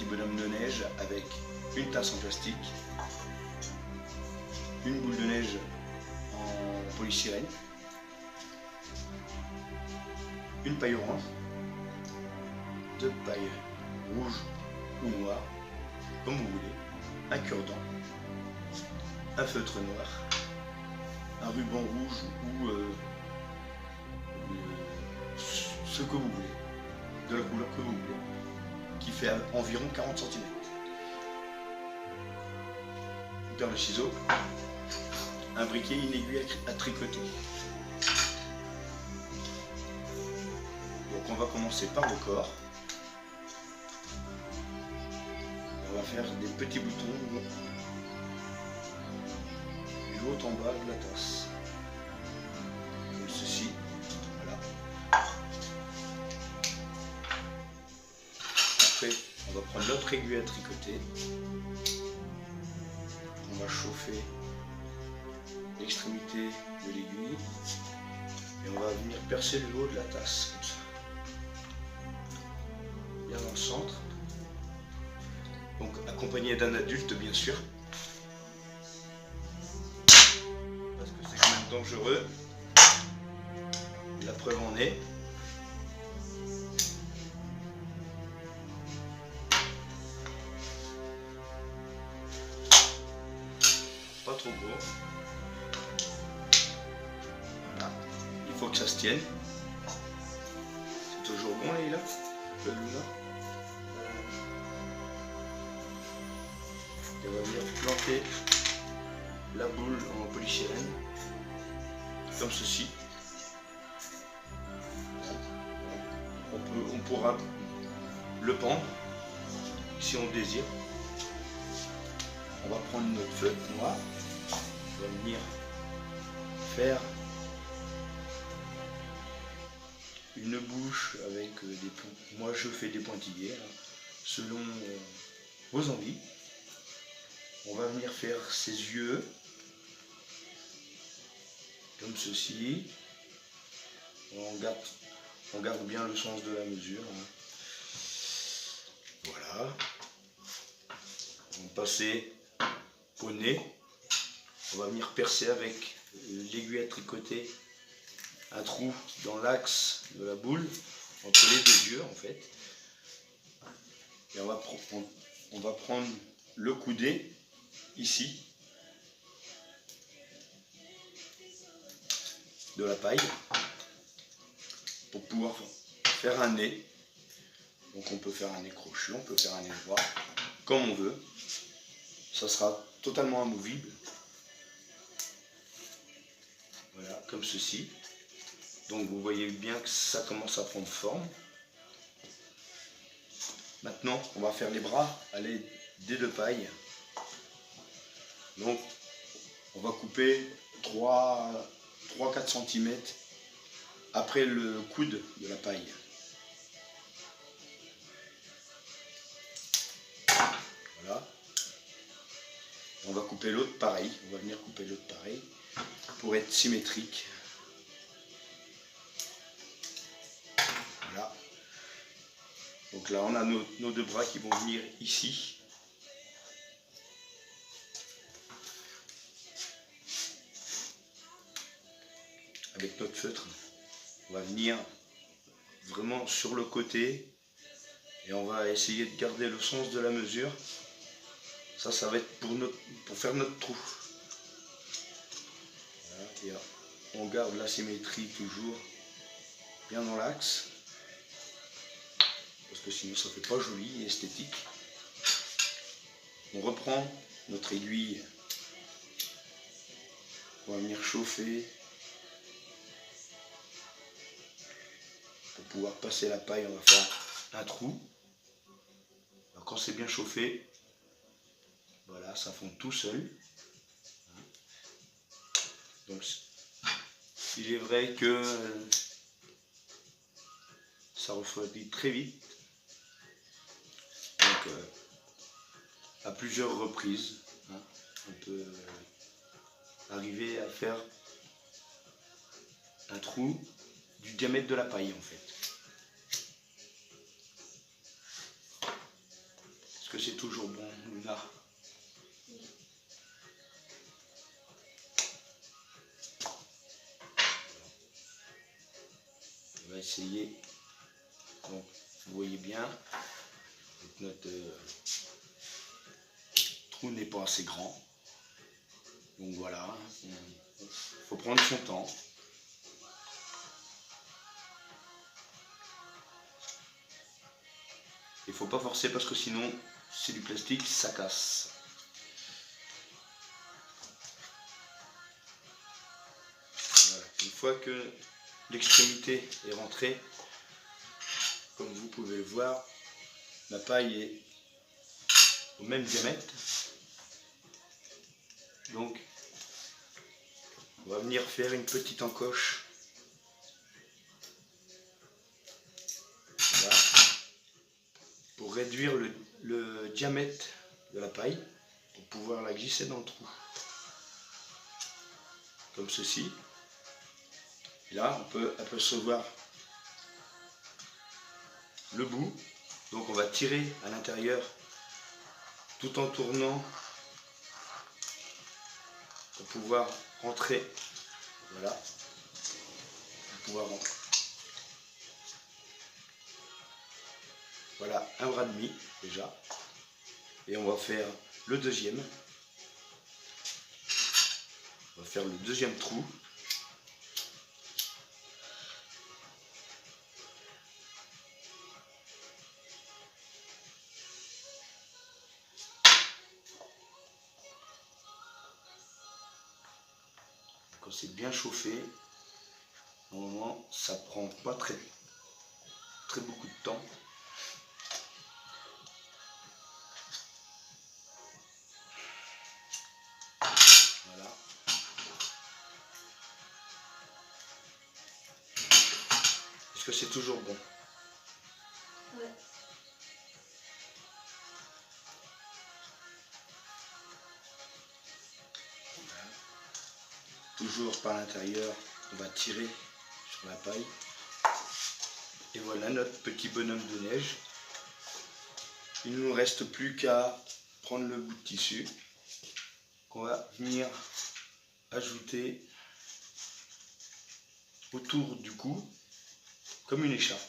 petit bonhomme de neige avec une tasse en plastique, une boule de neige en polystyrène, une paille orange, deux pailles rouges ou noires, comme vous voulez, un cure-dent, un feutre noir, un ruban rouge ou ce que vous voulez, de la couleur que vous voulez, qui fait environ 40 cm. Une paire de ciseaux, un briquet, une aiguille à tricoter. Donc on va commencer par le corps. On va faire des petits boutons du haut en bas de la tasse. Comme ceci. Voilà. Après, on va prendre l'autre aiguille à tricoter. On va chauffer l'extrémité de l'aiguille. Et on va venir percer le haut de la tasse. Comme ça. Bien dans le centre. Donc accompagné d'un adulte bien sûr. Parce que c'est quand même dangereux. La preuve en est. Pas trop gros. Voilà. Il faut que ça se tienne. C'est toujours bon là, le Luna. Et on va venir planter la boule en polystyrène comme ceci. On pourra le pendre si on le désire. On va prendre notre feutre noir. On va venir faire une bouche avec des points. Moi je fais des pointillés selon vos envies. On va venir faire ses yeux comme ceci. On garde bien le sens de la mesure. Voilà. On va passer au nez. On va venir percer avec l'aiguille à tricoter un trou dans l'axe de la boule, entre les deux yeux en fait. Et on va prendre le coudé ici de la paille pour pouvoir faire un nez. Donc on peut faire un nez crochu, on peut faire un nez droit, comme on veut. Ça sera totalement amovible. Voilà, comme ceci. Donc vous voyez bien que ça commence à prendre forme. Maintenant, on va faire les bras à l'aide des deux pailles. Donc, on va couper 3-4 cm après le coude de la paille. Voilà. On va couper l'autre pareil. On va venir couper l'autre pareil pour être symétrique. Voilà. Donc là, on a nos deux bras qui vont venir ici. Avec notre feutre, on va venir vraiment sur le côté et on va essayer de garder le sens de la mesure. Ça va être pour faire notre trou. Voilà, et on garde la symétrie toujours bien dans l'axe, parce que sinon ça fait pas joli et esthétique. On reprend notre aiguille, on va venir chauffer pour pouvoir passer la paille. On va faire un trou. Alors quand c'est bien chauffé, voilà, ça fond tout seul. Donc il est vrai que ça refroidit très vite. Donc à plusieurs reprises, on peut arriver à faire un trou du diamètre de la paille en fait. c'est toujours bon, Luna? On va essayer. Donc, vous voyez bien, notre trou n'est pas assez grand. Donc voilà, il faut prendre son temps. Il ne faut pas forcer parce que sinon, c'est du plastique, ça casse. Voilà. Une fois que l'extrémité est rentrée, comme vous pouvez le voir, la paille est au même diamètre. Donc, on va venir faire une petite encoche. Voilà. Pour réduire le diamètre de la paille, pour pouvoir la glisser dans le trou. Comme ceci. Et là, on peut apercevoir le bout. Donc on va tirer à l'intérieur tout en tournant pour pouvoir rentrer. Voilà. Pour pouvoir rentrer. Voilà, un bras demi déjà. Et on va faire le deuxième. On va faire le deuxième trou. Quand c'est bien chauffé, normalement ça prend pas très beaucoup de temps. Voilà. Est-ce que c'est toujours bon? Ouais. Toujours par l'intérieur, on va tirer sur la paille. Et voilà notre petit bonhomme de neige. Il ne nous reste plus qu'à prendre le bout de tissu qu'on va venir ajouter autour du cou comme une écharpe.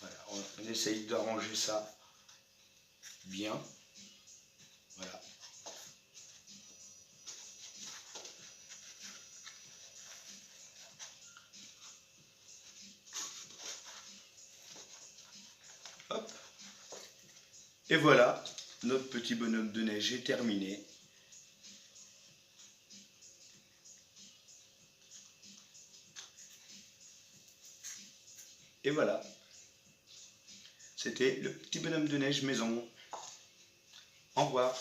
Voilà, on essaye d'arranger ça bien. Voilà. Hop. Et voilà, notre petit bonhomme de neige est terminé. Et voilà, c'était le petit bonhomme de neige maison. Au revoir.